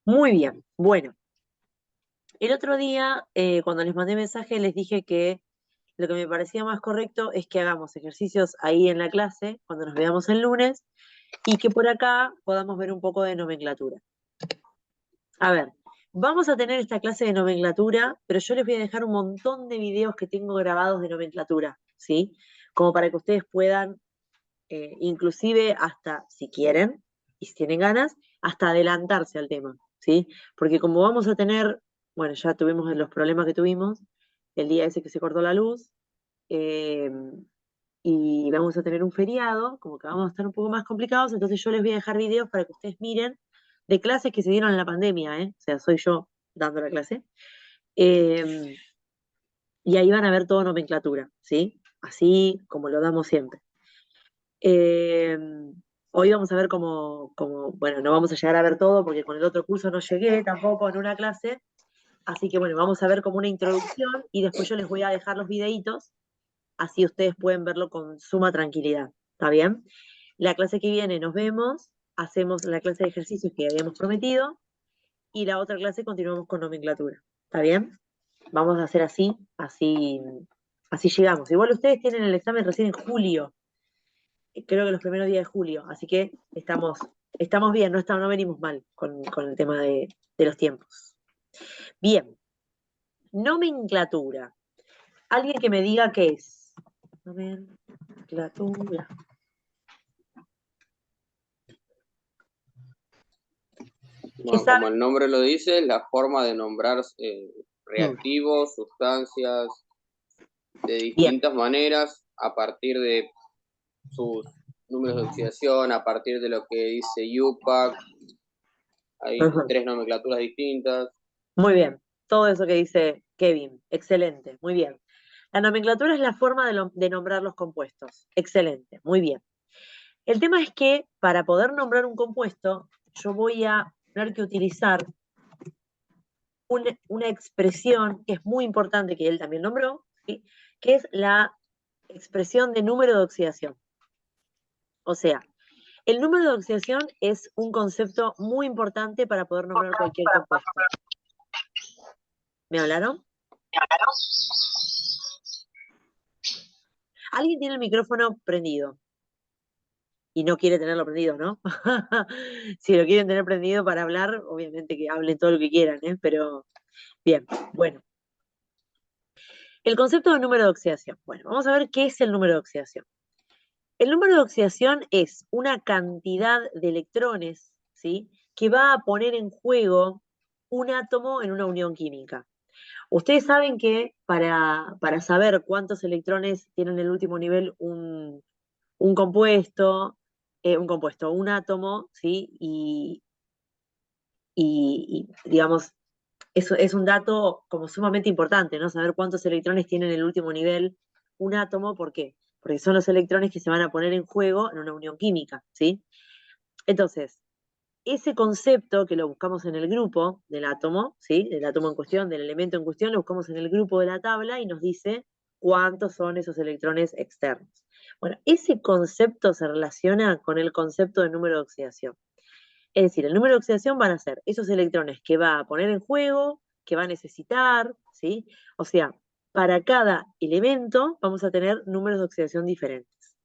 Muy bien, bueno. El otro día, cuando les mandé mensaje, les dije que lo que me parecía más correcto es que hagamos ejercicios ahí en la clase, cuando nos veamos el lunes, y que por acá podamos ver un poco de nomenclatura. A ver, vamos a tener esta clase de nomenclatura, pero yo les voy a dejar un montón de videos que tengo grabados de nomenclatura, ¿sí? Como para que ustedes puedan, inclusive hasta, si quieren, y si tienen ganas, hasta adelantarse al tema, ¿sí? Porque como vamos a tener, bueno, ya tuvimos los problemas que tuvimos, el día ese que se cortó la luz, eh, y vamos a tener un feriado, como que vamos a estar un poco más complicados, entonces yo les voy a dejar videos para que ustedes miren de clases que se dieron en la pandemia, ¿eh? O sea, soy yo dando la clase. Eh, y ahí van a ver todo nomenclatura, ¿sí? Así como lo damos siempre. Eh, Hoy vamos a ver bueno, no vamos a llegar a ver todo porque con el otro curso no llegué tampoco en una clase, así que bueno, vamos a ver como una introducción y después yo les voy a dejar los videitos, así ustedes pueden verlo con suma tranquilidad, ¿está bien? La clase que viene nos vemos, hacemos la clase de ejercicios que habíamos prometido y la otra clase continuamos con nomenclatura, ¿está bien? Vamos a hacer así llegamos. Igual ustedes tienen el examen recién en julio, creo que los primeros días de julio, así que estamos bien, no venimos mal con el tema de los tiempos. Bien, nomenclatura. Alguien que me diga qué es. Nomenclatura. ¿Qué Bueno, como saben? el nombre lo dice, es la forma de nombrar Mm, reactivos, sustancias, de bien. distintas maneras, a partir de sus números de oxidación, a partir de lo que dice UPAC, hay Ujú. tres nomenclaturas distintas. Muy bien. Todo eso que dice Kevin. Excelente. Muy bien. La nomenclatura es la forma de nombrar los compuestos. Excelente. Muy bien. El tema es que para poder nombrar un compuesto, yo voy a tener que utilizar una expresión que es muy importante, que él también nombró, ¿sí? Que es la expresión de número de oxidación. O sea, el número de oxidación es un concepto muy importante para poder nombrar cualquier compuesto. ¿Me hablaron? Alguien tiene el micrófono prendido y no quiere tenerlo prendido, ¿no? Si lo quieren tener prendido para hablar, obviamente que hablen todo lo que quieran, ¿eh? Pero bien, bueno. El concepto de número de oxidación. Bueno, vamos a ver qué es el número de oxidación. El número de oxidación es una cantidad de electrones, ¿sí? Que va a poner en juego un átomo en una unión química. Ustedes saben que para saber cuántos electrones tiene en el último nivel un compuesto, un átomo, ¿sí? Digamos, eso es un dato como sumamente importante, ¿no? Saber cuántos electrones tiene en el último nivel un átomo, ¿por qué? Porque son los electrones que se van a poner en juego en una unión química, ¿sí? Entonces, ese concepto que lo buscamos en el grupo del átomo, ¿sí? Del átomo en cuestión, del elemento en cuestión, lo buscamos en el grupo de la tabla y nos dice cuántos son esos electrones externos. Bueno, ese concepto se relaciona con el concepto de número de oxidación. Es decir, el número de oxidación van a ser esos electrones que va a poner en juego, que va a necesitar, ¿sí? O sea, para cada elemento vamos a tener números de oxidación diferentes.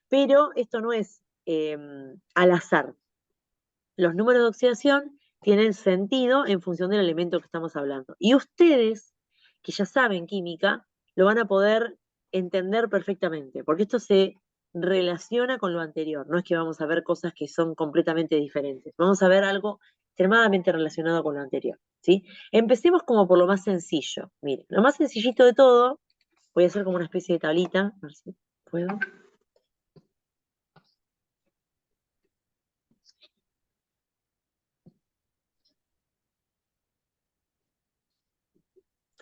Pero esto no es al azar. Los números de oxidación tienen sentido en función del elemento que estamos hablando. Y ustedes, que ya saben química, lo van a poder entender perfectamente, porque esto se relaciona con lo anterior. No es que vamos a ver cosas que son completamente diferentes. Vamos a ver algo extremadamente relacionado con lo anterior, ¿sí? Empecemos como por lo más sencillo. Miren, lo más sencillito de todo, voy a hacer como una especie de tablita, a ver si puedo.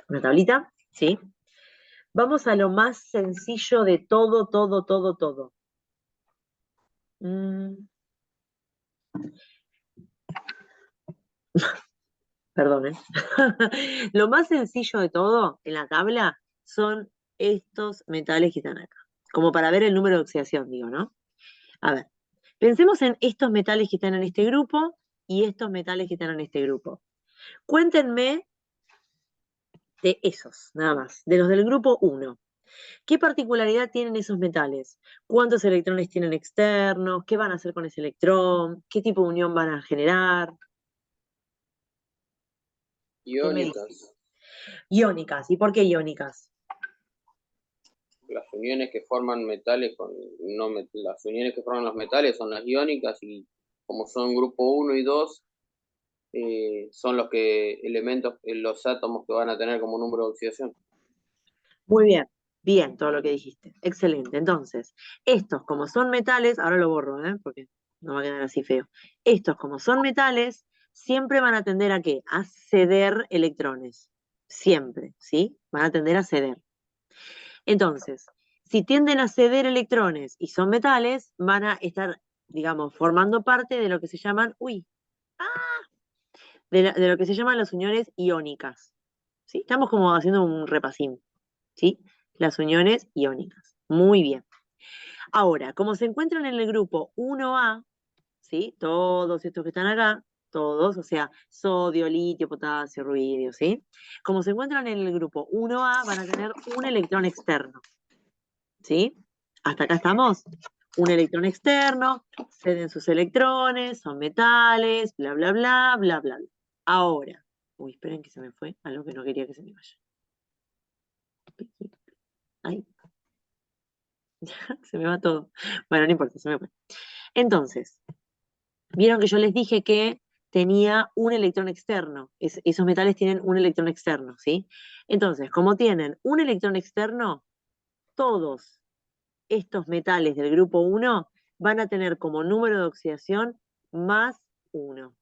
Una tablita, ¿sí? Vamos a lo más sencillo de todo, todo, todo, todo. Mm, perdón, ¿eh? Lo más sencillo de todo en la tabla son estos metales que están acá. Como para ver el número de oxidación, digo, ¿no? A ver, pensemos en estos metales que están en este grupo y estos metales que están en este grupo. Cuéntenme de esos, nada más, de los del grupo 1. ¿Qué particularidad tienen esos metales? ¿Cuántos electrones tienen externos? ¿Qué van a hacer con ese electrón? ¿Qué tipo de unión van a generar? ¿Qué me dicen? Iónicas. Iónicas. ¿Y por qué iónicas? Las uniones que forman metales las uniones que forman los metales son las iónicas y como son grupo 1 y 2, son los átomos que van a tener como número de oxidación. Muy bien, bien todo lo que dijiste. Excelente. Entonces, estos como son metales, ahora lo borro, porque no va a quedar así feo. Estos como son metales, siempre van a tender a ¿qué? A ceder electrones. Siempre, ¿sí? Van a tender a ceder. Entonces, si tienden a ceder electrones y son metales, van a estar, digamos, formando parte de lo que se llaman, de lo que se llaman las uniones iónicas. ¿Sí? Estamos como haciendo un repasín, ¿sí? Las uniones iónicas. Muy bien. Ahora, como se encuentran en el grupo 1A, ¿sí? Todos estos que están acá, todos, o sea, sodio, litio, potasio, ruidio, ¿sí? Como se encuentran en el grupo 1A, van a tener un electrón externo, ¿sí? Hasta acá estamos. Un electrón externo, ceden sus electrones, son metales, bla, bla, bla, bla, bla, bla. Ahora, uy, esperen que se me fue algo que no quería que se me vaya. Ay, se me va todo. Bueno, no importa, se me fue. Entonces, vieron que yo les dije que tenía un electrón externo. Esos metales tienen un electrón externo, ¿sí? Entonces, como tienen un electrón externo, todos estos metales del grupo 1 van a tener como número de oxidación más 1.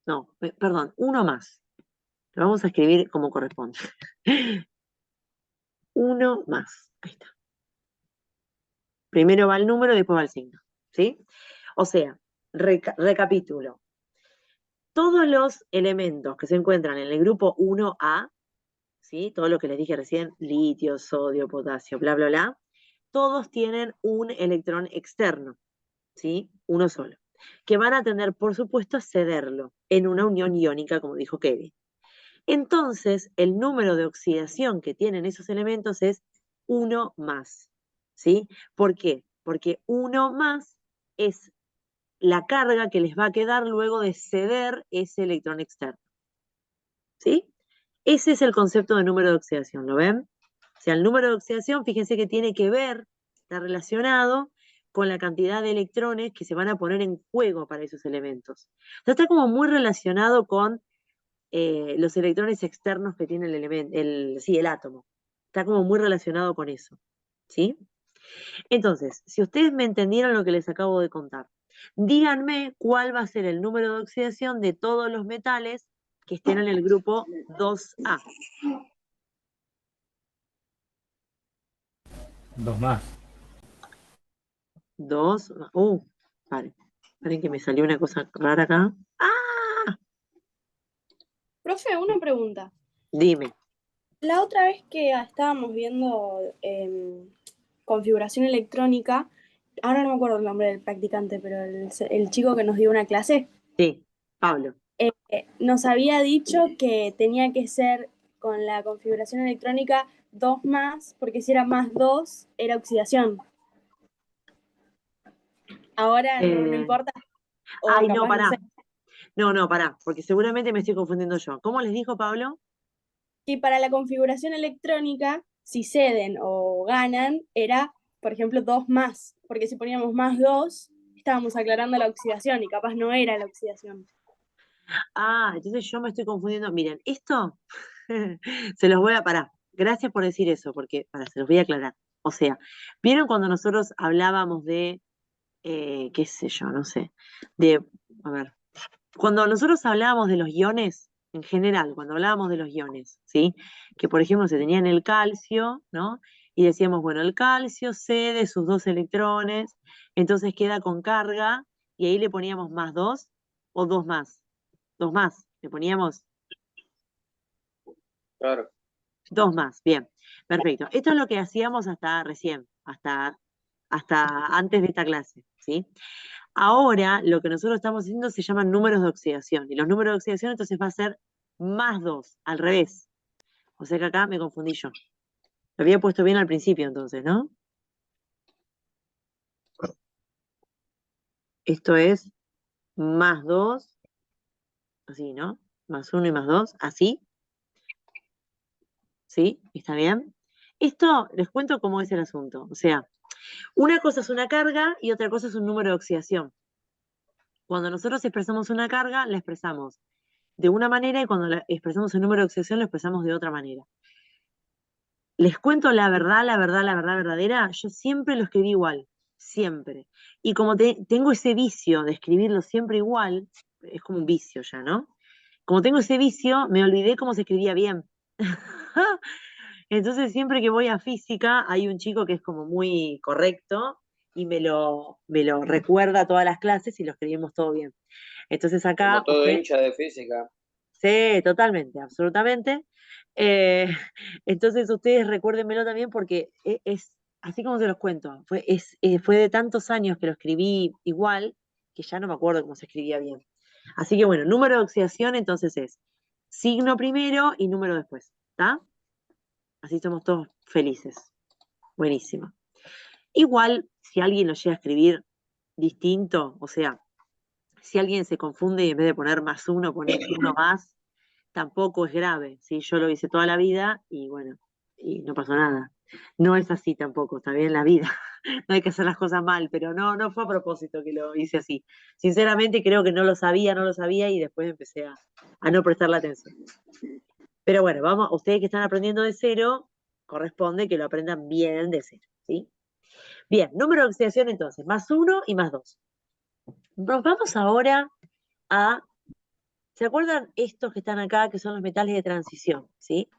No, perdón, 1 más. Lo vamos a escribir como corresponde. 1 más. Ahí está. Primero va el número y después va el signo. ¿Sí? O sea, recapitulo. Todos los elementos que se encuentran en el grupo 1A, ¿sí? Todo lo que les dije recién, litio, sodio, potasio, bla, bla, bla, todos tienen un electrón externo, ¿sí? Uno solo, que van a tender, por supuesto, a cederlo en una unión iónica, como dijo Kevin. Entonces, el número de oxidación que tienen esos elementos es 1 más, ¿sí? ¿Por qué? Porque 1 más es la carga que les va a quedar luego de ceder ese electrón externo, ¿sí? Ese es el concepto de número de oxidación, ¿lo ven? O sea, el número de oxidación, fíjense que tiene que ver, está relacionado con la cantidad de electrones que se van a poner en juego para esos elementos. Entonces está como muy relacionado con los electrones externos que tiene el elemento, el átomo. Está como muy relacionado con eso, ¿sí? Entonces, si ustedes me entendieron lo que les acabo de contar, díganme cuál va a ser el número de oxidación de todos los metales que estén en el grupo 2A. 2 más. 2, paren que me salió una cosa rara acá. ¡Ah! Profe, una pregunta. Dime. La otra vez que estábamos viendo configuración electrónica, ahora no me acuerdo el nombre del practicante, pero el chico que nos dio una clase, Sí, Pablo. nos había dicho que tenía que ser con la configuración electrónica 2 más, porque si era más 2, era oxidación. Ahora no importa, o Ay, no, capaz no pará. sé. No, pará, porque seguramente me estoy confundiendo yo. ¿Cómo les dijo Pablo? Y para la configuración electrónica, si ceden o ganan, era, por ejemplo, 2 más, porque si poníamos más 2, estábamos aclarando la oxidación y capaz no era la oxidación. Ah, entonces yo me estoy confundiendo. Miren, esto se los voy a parar. Gracias por decir eso, porque se los voy a aclarar. O sea, ¿vieron cuando nosotros hablábamos de, qué sé yo, no sé, a ver, cuando nosotros hablábamos de los iones, en general, cuando hablábamos de los iones, ¿sí? Que por ejemplo se tenían el calcio, ¿no? Y decíamos, bueno, el calcio cede sus 2 electrones, entonces queda con carga, y ahí le poníamos más 2 o 2 más. 2 más, le poníamos Claro. 2 más, bien, perfecto. Esto es lo que hacíamos hasta recién, hasta antes de esta clase, ¿sí? Ahora, lo que nosotros estamos haciendo se llaman números de oxidación. Y los números de oxidación entonces va a ser más 2, al revés. O sea que acá me confundí yo. Lo había puesto bien al principio entonces, ¿no? Esto es más 2, así, ¿no? Más 1 y más 2, así. ¿Sí? ¿Está bien? Esto les cuento cómo es el asunto. O sea, una cosa es una carga y otra cosa es un número de oxidación. Cuando nosotros expresamos una carga, la expresamos de una manera y cuando expresamos el número de oxidación, lo expresamos de otra manera. Les cuento la verdad, la verdad, la verdad verdadera. Yo siempre lo escribí igual, siempre. Y como tengo ese vicio de escribirlo siempre igual, es como un vicio ya, ¿no? Como tengo ese vicio, me olvidé cómo se escribía bien. Entonces, siempre que voy a física, hay un chico que es como muy correcto y me lo recuerda todas las clases y lo escribimos todo bien. Entonces, Como acá todo usted, hincha de física. sí, totalmente, absolutamente. Eh, entonces, ustedes recuérdenmelo también porque es, así como se los cuento, fue de tantos años que lo escribí igual que ya no me acuerdo cómo se escribía bien. Así que bueno, número de oxidación entonces es signo primero y número después, ¿está? Así somos todos felices. Buenísimo. Igual, si alguien lo llega a escribir distinto, o sea, si alguien se confunde y en vez de poner más uno, pone uno más, tampoco es grave, ¿sí? Yo lo hice toda la vida y bueno, y no pasó nada. No es así tampoco, está bien la vida. No hay que hacer las cosas mal, pero no fue a propósito que lo hice así. Sinceramente creo que no lo sabía y después empecé a no prestarle atención. Pero bueno, vamos, ustedes que están aprendiendo de cero, corresponde que lo aprendan bien de cero, ¿sí? Bien, número de oxidación entonces, más 1 y más 2. Nos vamos ahora a, ¿se acuerdan estos que están acá, que son los metales de transición? ¿Sí?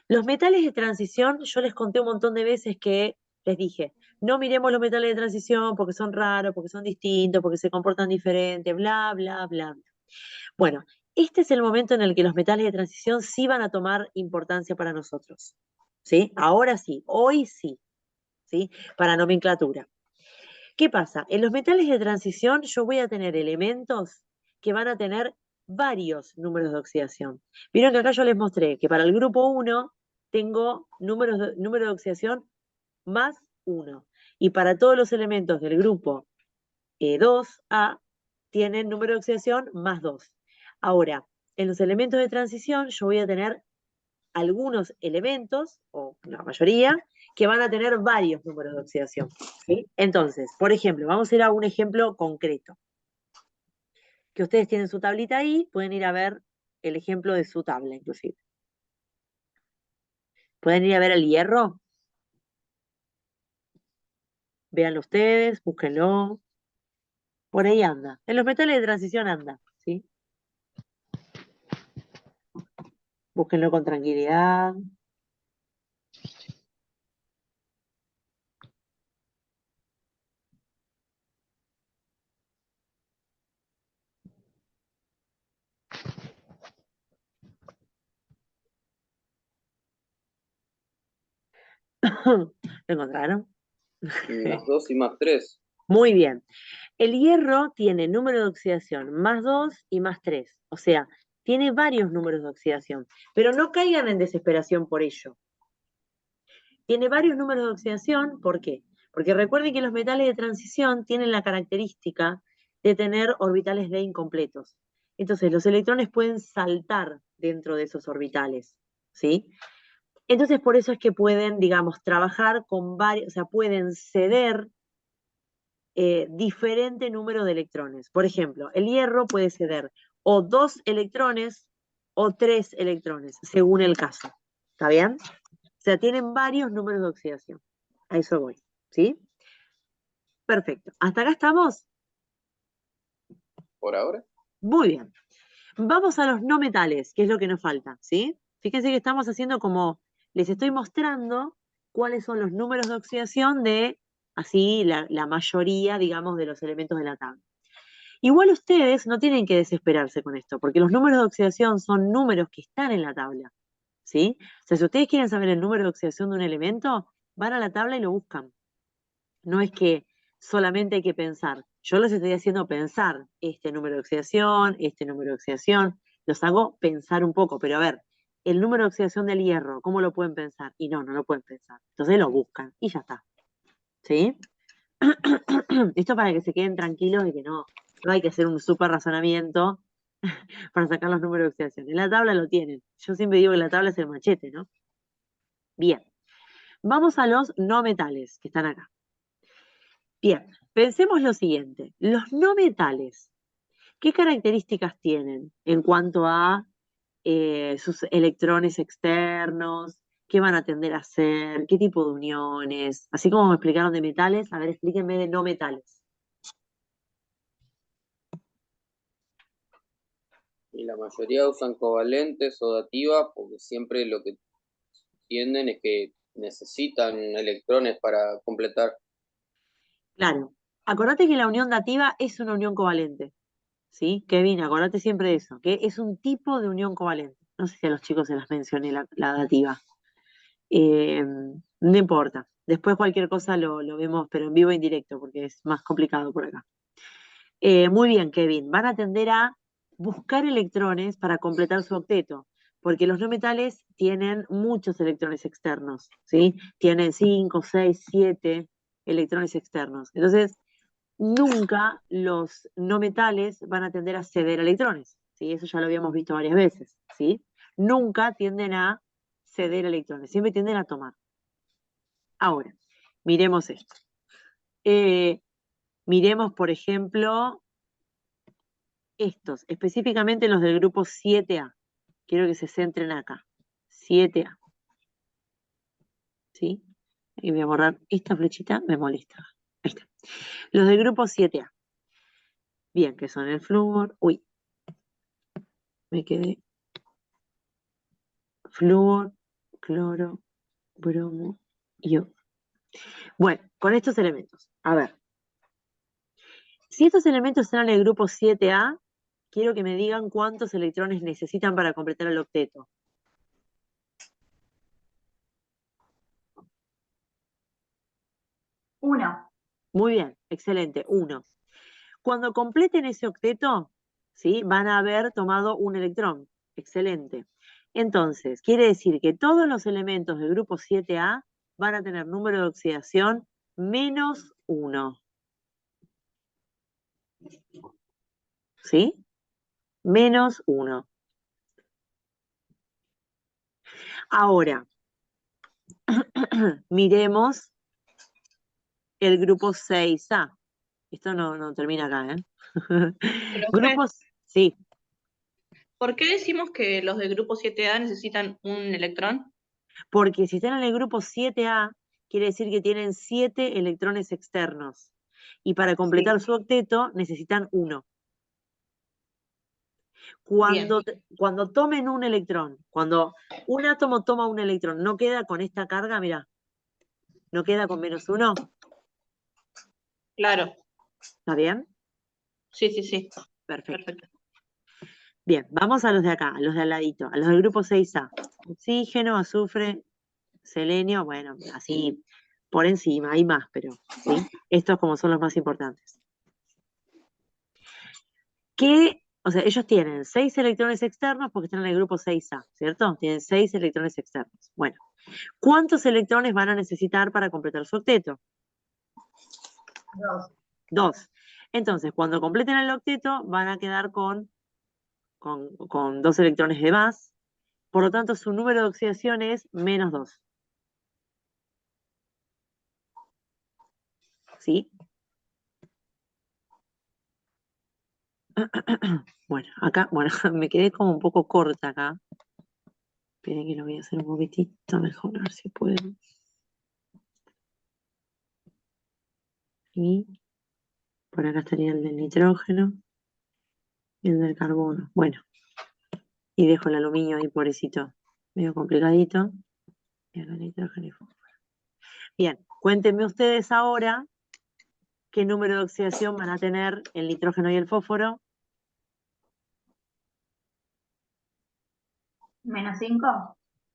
Los metales de transición, yo les conté un montón de veces que les dije, no miremos los metales de transición porque son raros, porque son distintos, porque se comportan diferente, bla, bla, bla. Bueno, este es el momento en el que los metales de transición sí van a tomar importancia para nosotros. ¿Sí? Ahora sí, hoy sí, ¿sí? Para nomenclatura. ¿Qué pasa? En los metales de transición yo voy a tener elementos que van a tener varios números de oxidación. Vieron que acá yo les mostré que para el grupo 1 tengo número de oxidación más 1. Y para todos los elementos del grupo 2A tienen número de oxidación más 2. Ahora, en los elementos de transición yo voy a tener algunos elementos, o la mayoría, que van a tener varios números de oxidación. ¿Sí? Entonces, por ejemplo, vamos a ir a un ejemplo concreto. Que ustedes tienen su tablita ahí, pueden ir a ver el ejemplo de su tabla, inclusive. Pueden ir a ver el hierro. Véanlo ustedes, búsquenlo. Por ahí anda. En los metales de transición anda, ¿sí? Búsquenlo con tranquilidad. ¿Lo encontraron? Más 2 y más 3. Muy bien. El hierro tiene número de oxidación más 2 y más 3. O sea, tiene varios números de oxidación. Pero no caigan en desesperación por ello. Tiene varios números de oxidación, ¿por qué? Porque recuerden que los metales de transición tienen la característica de tener orbitales d incompletos. Entonces, los electrones pueden saltar dentro de esos orbitales, ¿sí? Entonces, por eso es que pueden, digamos, trabajar con varios, o sea, pueden ceder diferente número de electrones. Por ejemplo, el hierro puede ceder o 2 electrones o 3 electrones, según el caso. ¿Está bien? O sea, tienen varios números de oxidación. A eso voy. ¿Sí? Perfecto. ¿Hasta acá estamos? Por ahora. Muy bien. Vamos a los no metales, que es lo que nos falta. ¿Sí? Fíjense que estamos haciendo como, les estoy mostrando cuáles son los números de oxidación de, así, la mayoría, digamos, de los elementos de la tabla. Igual ustedes no tienen que desesperarse con esto, porque los números de oxidación son números que están en la tabla, ¿sí? O sea, si ustedes quieren saber el número de oxidación de un elemento, van a la tabla y lo buscan. No es que solamente hay que pensar, Yo los estoy haciendo pensar este número de oxidación, este número de oxidación, los hago pensar un poco, pero a ver, el número de oxidación del hierro, ¿cómo lo pueden pensar? Y no lo pueden pensar. Entonces lo buscan y ya está. ¿Sí? Esto para que se queden tranquilos de que no hay que hacer un súper razonamiento para sacar los números de oxidación. En la tabla lo tienen. Yo siempre digo que la tabla es el machete, ¿no? Bien. Vamos a los no metales que están acá. Bien, pensemos lo siguiente. Los no metales, ¿qué características tienen en cuanto a sus electrones externos? ¿Qué van a tender a hacer? ¿Qué tipo de uniones? Así como me explicaron de metales, a ver, explíquenme de no metales. Y la mayoría usan covalentes o dativas porque siempre lo que tienden es que necesitan electrones para completar. Claro, acordate que la unión dativa es una unión covalente, ¿sí? Kevin, acordate siempre de eso, que es un tipo de unión covalente. No sé si a los chicos se las mencioné la dativa. No importa. Después cualquier cosa lo vemos, pero en vivo e indirecto, porque es más complicado por acá. Muy bien, Kevin. Van a tender a buscar electrones para completar su octeto, porque los no metales tienen muchos electrones externos, ¿sí? Tienen 5, 6, 7 electrones externos. Entonces, nunca los no metales van a tender a ceder electrones, ¿sí? Eso ya lo habíamos visto varias veces, ¿sí? Nunca tienden a ceder electrones, siempre tienden a tomar. Ahora, miremos esto. Miremos, por ejemplo, estos, específicamente los del grupo 7A. Quiero que se centren acá. 7A. ¿Sí? Y voy a borrar esta flechita, me molesta. Ahí está. Los del grupo 7A. Bien, que son el flúor. Uy, me quedé. Flúor, cloro, bromo y iodo. Bueno, con estos elementos. A ver. Si estos elementos están en el grupo 7A, quiero que me digan cuántos electrones necesitan para completar el octeto. 1. Muy bien, excelente, 1. Cuando completen ese octeto, ¿sí? Van a haber tomado un electrón. Excelente. Entonces, quiere decir que todos los elementos del grupo 7A van a tener número de oxidación menos 1. ¿Sí? Menos 1. Ahora, miremos el grupo 6A. Esto no termina acá, ¿eh? Grupos, sí. ¿Por qué decimos que los del grupo 7A necesitan un electrón? Porque si están en el grupo 7A, quiere decir que tienen 7 electrones externos. Y para completar su octeto necesitan 1. Cuando tomen un electrón, cuando un átomo toma un electrón, ¿no queda con esta carga? Mirá, ¿no queda con menos 1? Claro. ¿Está bien? Sí. Perfecto. Bien, vamos a los de acá, a los de al ladito, a los del grupo 6A. Oxígeno, azufre, selenio, bueno, así por encima, hay más, pero ¿sí? Estos como son los más importantes. O sea, ellos tienen 6 electrones externos porque están en el grupo 6A, ¿cierto? Tienen 6 electrones externos. Bueno, ¿cuántos electrones van a necesitar para completar su octeto? 2. 2. Entonces, cuando completen el octeto, van a quedar con 2 electrones de más. Por lo tanto, su número de oxidación es menos 2. ¿Sí? Bueno, acá, me quedé como un poco corta acá. Esperen que lo voy a hacer un poquitito mejor, a ver si puedo. Y por acá estaría el del nitrógeno y el del carbono. Bueno, y dejo el aluminio ahí, pobrecito, medio complicadito. Y acá nitrógeno y fósforo. Bien, cuéntenme ustedes ahora qué número de oxidación van a tener el nitrógeno y el fósforo. ¿Menos 5?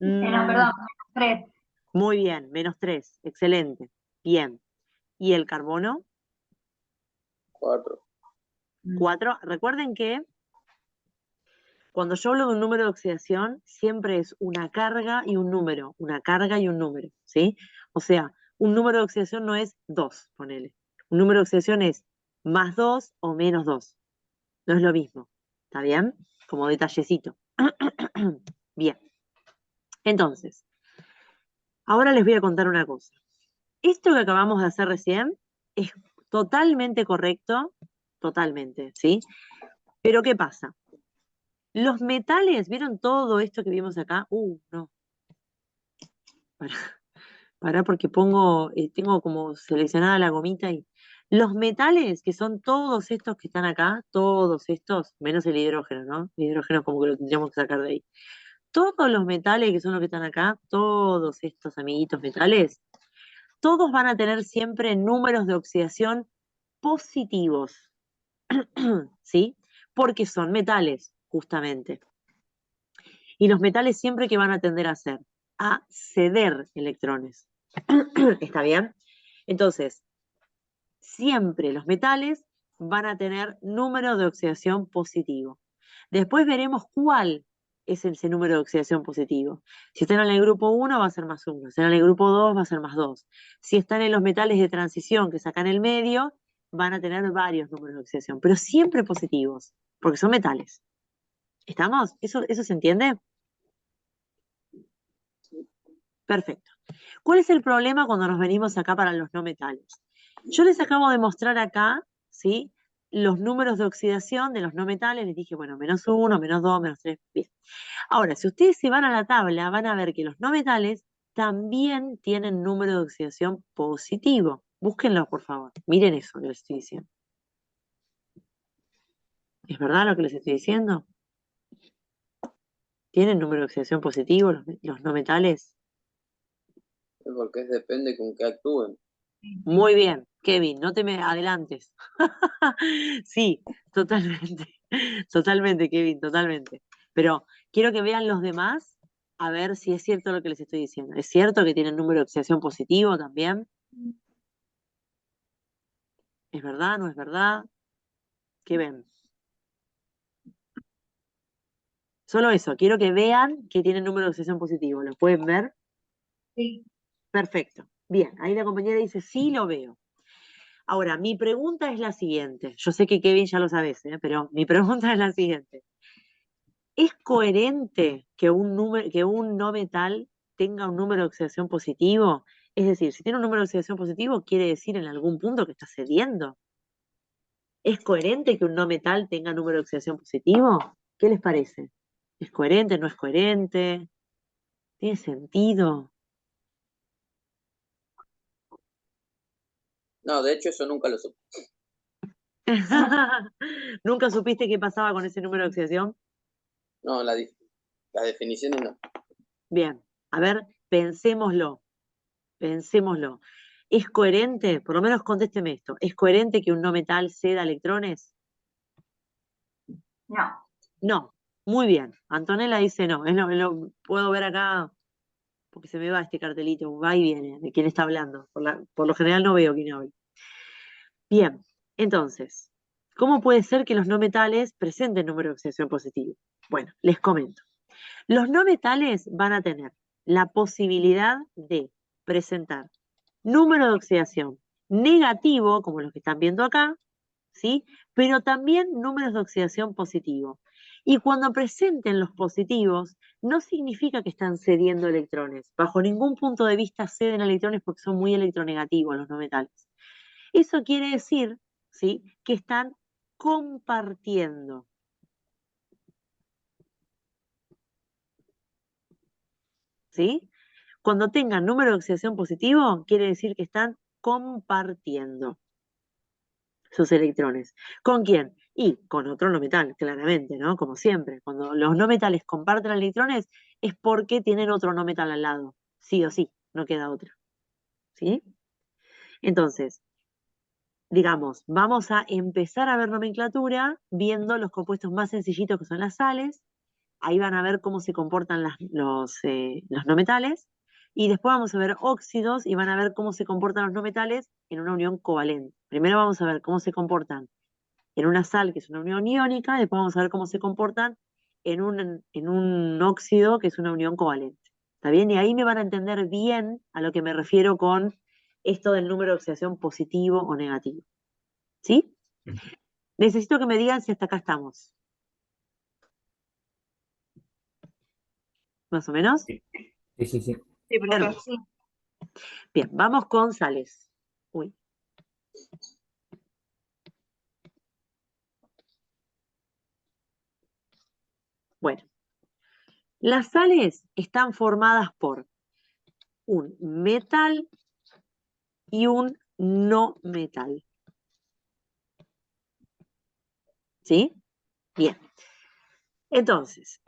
No, perdón, menos 3. Muy bien, menos 3, excelente. Bien. ¿Y el carbono? 4. 4. Recuerden que cuando yo hablo de un número de oxidación, siempre es una carga y un número, una carga y un número, ¿sí? O sea, un número de oxidación no es 2, ponele. Un número de oxidación es más 2 o menos 2. No es lo mismo, ¿está bien? Como detallecito. Bien. Entonces, ahora les voy a contar una cosa. Esto que acabamos de hacer recién es totalmente correcto, totalmente, ¿sí? Pero ¿qué pasa? Los metales, ¿vieron todo esto que vimos acá? No. Pará porque tengo como seleccionada la gomita y los metales, que son todos estos que están acá, todos estos, menos el hidrógeno, ¿no? El hidrógeno como que lo tendríamos que sacar de ahí. Todos los metales que son los que están acá, todos estos amiguitos metales, todos van a tener siempre números de oxidación positivos, ¿sí? Porque son metales, justamente. Y los metales siempre que van a tender a hacer, a ceder electrones. ¿Está bien? Entonces, siempre los metales van a tener número de oxidación positivo. Después veremos cuál es ese número de oxidación positivo. Si están en el grupo 1 va a ser más 1, si están en el grupo 2 va a ser más 2. Si están en los metales de transición que sacan el medio, van a tener varios números de oxidación, pero siempre positivos, porque son metales. ¿Estamos? ¿Eso se entiende? Perfecto. ¿Cuál es el problema cuando nos venimos acá para los no metales? Yo les acabo de mostrar acá, ¿sí? Los números de oxidación de los no metales. Les dije, bueno, menos 1, menos 2, menos 3. Bien. Ahora, si ustedes se van a la tabla, van a ver que los no metales también tienen número de oxidación positivo. Búsquenlo, por favor. Miren eso que les estoy diciendo. ¿Es verdad lo que les estoy diciendo? ¿Tienen número de oxidación positivo los no metales? Porque depende con qué actúen. Muy bien, Kevin, no te me adelantes. Sí, totalmente, totalmente, Kevin, totalmente. Pero quiero que vean los demás a ver si es cierto lo que les estoy diciendo. ¿Es cierto que tienen número de oxidación positivo también? ¿Es verdad? ¿No es verdad? ¿Qué ven? Solo eso, quiero que vean que tienen número de oxidación positivo. ¿Lo pueden ver? Sí. Perfecto. Bien, ahí la compañera dice, sí lo veo. Ahora, mi pregunta es la siguiente. Yo sé que Kevin ya lo sabes, pero mi pregunta es la siguiente. ¿Es coherente que un no metal tenga un número de oxidación positivo? Es decir, si tiene un número de oxidación positivo, quiere decir en algún punto que está cediendo. ¿Es coherente que un no metal tenga número de oxidación positivo? ¿Qué les parece? ¿Es coherente? ¿No es coherente? ¿Tiene sentido? No, de hecho eso nunca lo supe. ¿Nunca supiste qué pasaba con ese número de oxidación? No, las definiciones no. Bien, a ver, pensémoslo. ¿Es coherente? Por lo menos contésteme esto. ¿Es coherente que un no metal ceda electrones? No. No. Muy bien. Antonella dice no. Puedo ver acá, porque se me va este cartelito, va y viene, de quién está hablando. Por lo general no veo quién habla. Bien, entonces, ¿cómo puede ser que los no metales presenten número de oxidación positivo? Bueno, les comento. Los no metales van a tener la posibilidad de presentar número de oxidación negativo, como los que están viendo acá, ¿sí? Pero también números de oxidación positivo. Y cuando presenten los positivos, no significa que están cediendo electrones. Bajo ningún punto de vista ceden electrones porque son muy electronegativos los no metales. Eso quiere decir, ¿sí?, que están compartiendo. ¿Sí? Cuando tengan número de oxidación positivo, quiere decir que están compartiendo sus electrones. ¿Con quién? Y con otro no metal, claramente, ¿no? Como siempre. Cuando los no metales comparten electrones es porque tienen otro no metal al lado. Sí o sí, no queda otra. ¿Sí? Entonces, digamos, vamos a empezar a ver nomenclatura viendo los compuestos más sencillitos que son las sales. Ahí van a ver cómo se comportan los no metales. Y después vamos a ver óxidos y van a ver cómo se comportan los no metales en una unión covalente. Primero vamos a ver cómo se comportan en una sal, que es una unión iónica, y después vamos a ver cómo se comportan en un óxido, que es una unión covalente. ¿Está bien? Y ahí me van a entender bien a lo que me refiero con esto del número de oxidación positivo o negativo. ¿Sí? Necesito que me digan si hasta acá estamos. ¿Más o menos? Sí, sí, sí. Sí, profe. Hermoso. Bien, vamos con sales. Uy. Bueno, las sales están formadas por un metal y un no metal. ¿Sí? Bien. Entonces,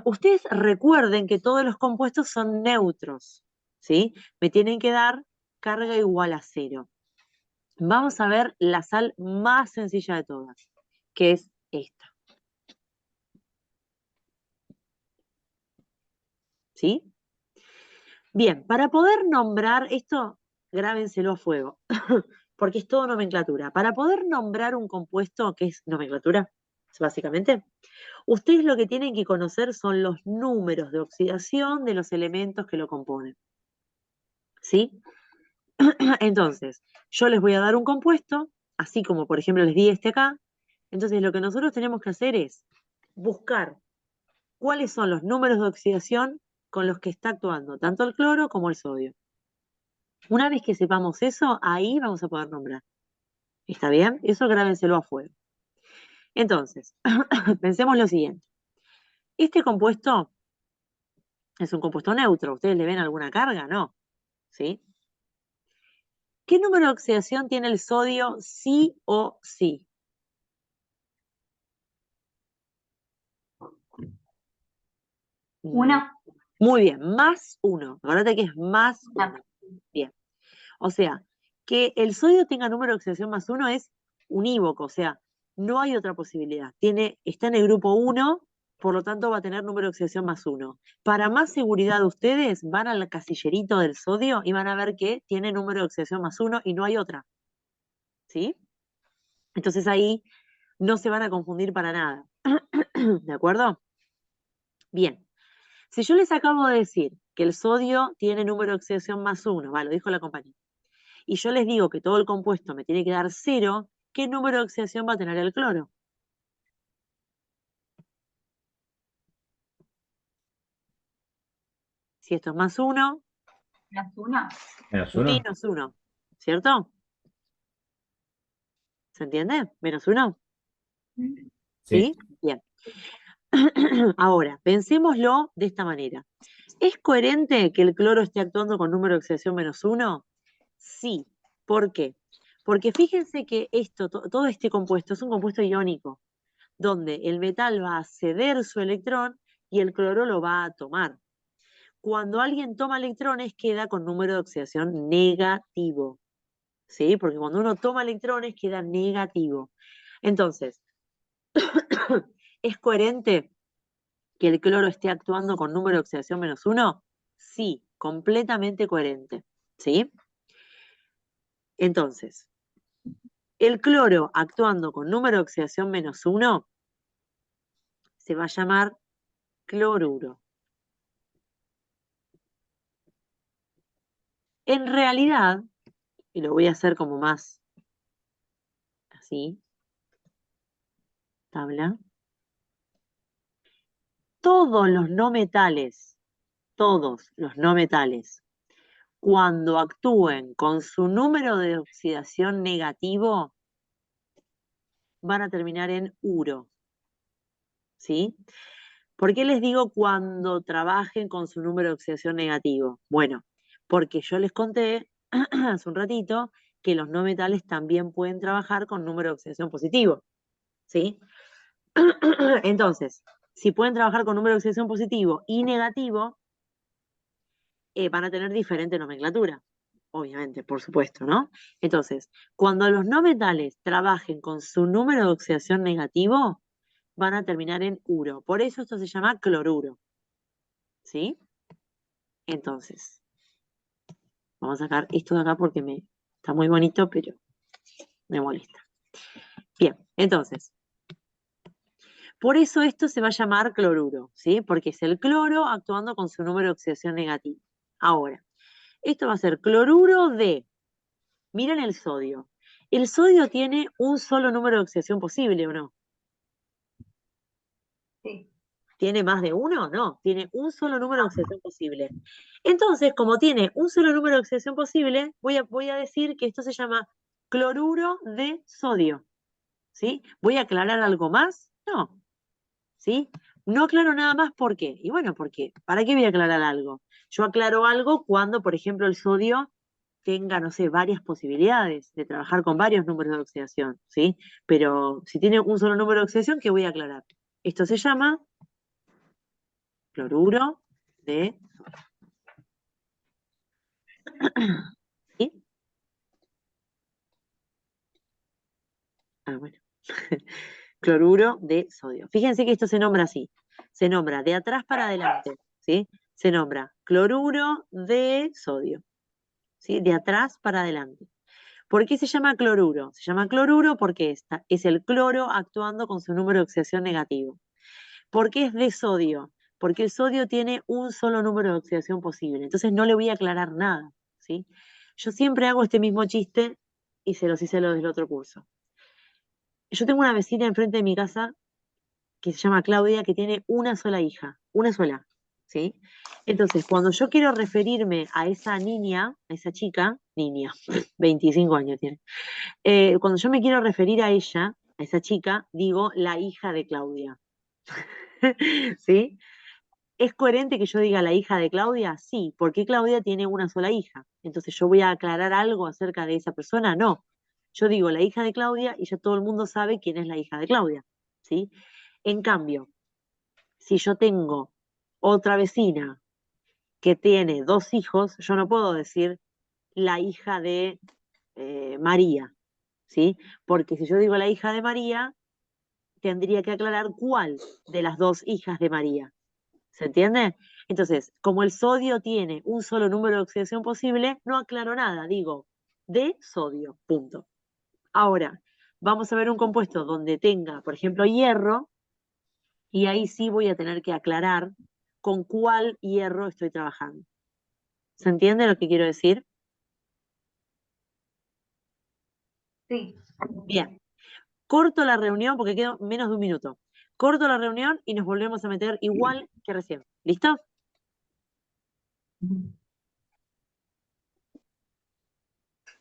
ustedes recuerden que todos los compuestos son neutros, ¿sí? Me tienen que dar carga igual a 0. Vamos a ver la sal más sencilla de todas, que es esta. ¿Sí? Bien, para poder nombrar esto, grábenselo a fuego, porque es todo nomenclatura. Para poder nombrar un compuesto, que es nomenclatura, básicamente, ustedes lo que tienen que conocer son los números de oxidación de los elementos que lo componen. ¿Sí? Entonces, yo les voy a dar un compuesto, así como por ejemplo les di este acá. Entonces, lo que nosotros tenemos que hacer es buscar cuáles son los números de oxidación con los que está actuando tanto el cloro como el sodio. Una vez que sepamos eso, ahí vamos a poder nombrar. ¿Está bien? Eso grábenselo a fuego. Entonces, pensemos lo siguiente. Este compuesto es un compuesto neutro. ¿Ustedes le ven alguna carga? No. ¿Sí? ¿Qué número de oxidación tiene el sodio sí o sí? Uno. Muy bien, más 1. Acuérdate que es más 1. Bien. O sea, que el sodio tenga número de oxidación más 1 es unívoco, o sea, no hay otra posibilidad. Está en el grupo 1, por lo tanto va a tener número de oxidación más 1. Para más seguridad de ustedes, van al casillerito del sodio y van a ver que tiene número de oxidación más 1 y no hay otra. ¿Sí? Entonces ahí no se van a confundir para nada. ¿De acuerdo? Bien. Si yo les acabo de decir que el sodio tiene número de oxidación más 1, lo dijo la compañía, y yo les digo que todo el compuesto me tiene que dar 0, ¿qué número de oxidación va a tener el cloro? Si esto es más 1, Menos uno. Menos uno. menos 1, ¿cierto? ¿Se entiende? Menos 1. Sí. ¿Sí? Bien. Ahora, pensémoslo de esta manera. ¿Es coherente que el cloro esté actuando con número de oxidación menos 1? Sí. ¿Por qué? Porque fíjense que todo este compuesto es un compuesto iónico, donde el metal va a ceder su electrón y el cloro lo va a tomar. Cuando alguien toma electrones queda con número de oxidación negativo, ¿sí? Porque cuando uno toma electrones queda negativo. Entonces, ¿es coherente que el cloro esté actuando con número de oxidación menos 1? Sí, completamente coherente, ¿sí? Entonces, el cloro actuando con número de oxidación menos 1 se va a llamar cloruro. En realidad, y lo voy a hacer como más así, tabla, todos los no metales, cuando actúen con su número de oxidación negativo, van a terminar en uro, ¿sí? ¿Por qué les digo cuando trabajen con su número de oxidación negativo? Bueno, porque yo les conté hace un ratito que los no metales también pueden trabajar con número de oxidación positivo, ¿sí? Entonces, si pueden trabajar con número de oxidación positivo y negativo, van a tener diferente nomenclatura, obviamente, por supuesto, ¿no? Entonces, cuando los no metales trabajen con su número de oxidación negativo, van a terminar en uro. Por eso esto se llama cloruro, ¿sí? Entonces, Vamos a sacar esto de acá porque está muy bonito, pero me molesta. Bien, entonces, por eso esto se va a llamar cloruro, ¿sí? Porque es el cloro actuando con su número de oxidación negativo. Ahora, esto va a ser cloruro de, miren el sodio. El sodio tiene un solo número de oxidación posible, ¿o no? Sí. ¿Tiene más de uno? No, tiene un solo número de oxidación posible. Entonces, como tiene un solo número de oxidación posible, voy a decir que esto se llama cloruro de sodio, ¿sí? ¿Voy a aclarar algo más? No, ¿sí? No aclaro nada más, ¿por qué? Y bueno, porque, ¿para qué voy a aclarar algo? Yo aclaro algo cuando, por ejemplo, el sodio tenga, no sé, varias posibilidades de trabajar con varios números de oxidación, ¿sí? Pero si tiene un solo número de oxidación, ¿qué voy a aclarar? Esto se llama cloruro de sodio. ¿Sí? Ah, bueno. Cloruro de sodio. Fíjense que esto se nombra así. Se nombra de atrás para adelante, ¿sí? Se nombra cloruro de sodio, ¿sí? De atrás para adelante. ¿Por qué se llama cloruro? Se llama cloruro porque es el cloro actuando con su número de oxidación negativo. ¿Por qué es de sodio? Porque el sodio tiene un solo número de oxidación posible. Entonces no le voy a aclarar nada, ¿sí? Yo siempre hago este mismo chiste y se los hice a los del otro curso. Yo tengo una vecina enfrente de mi casa que se llama Claudia, que tiene una sola hija, una sola, ¿sí? Entonces, cuando yo quiero referirme a esa niña, a esa chica, niña, 25 años tiene, cuando yo me quiero referir a ella, a esa chica, digo la hija de Claudia, ¿sí? ¿Es coherente que yo diga la hija de Claudia? Sí, porque Claudia tiene una sola hija. Entonces, ¿yo voy a aclarar algo acerca de esa persona? No. Yo digo la hija de Claudia y ya todo el mundo sabe quién es la hija de Claudia, ¿sí? En cambio, si yo tengo otra vecina que tiene 2 hijos, yo no puedo decir la hija de María, ¿sí? Porque si yo digo la hija de María, tendría que aclarar cuál de las 2 hijas de María. ¿Se entiende? Entonces, como el sodio tiene un solo número de oxidación posible, no aclaro nada, digo de sodio, punto. Ahora, vamos a ver un compuesto donde tenga, por ejemplo, hierro, y ahí sí voy a tener que aclarar con cuál hierro estoy trabajando. ¿Se entiende lo que quiero decir? Sí. Bien, corto la reunión porque quedo menos de un minuto. Corto la reunión y nos volvemos a meter igual que recién. ¿Listo?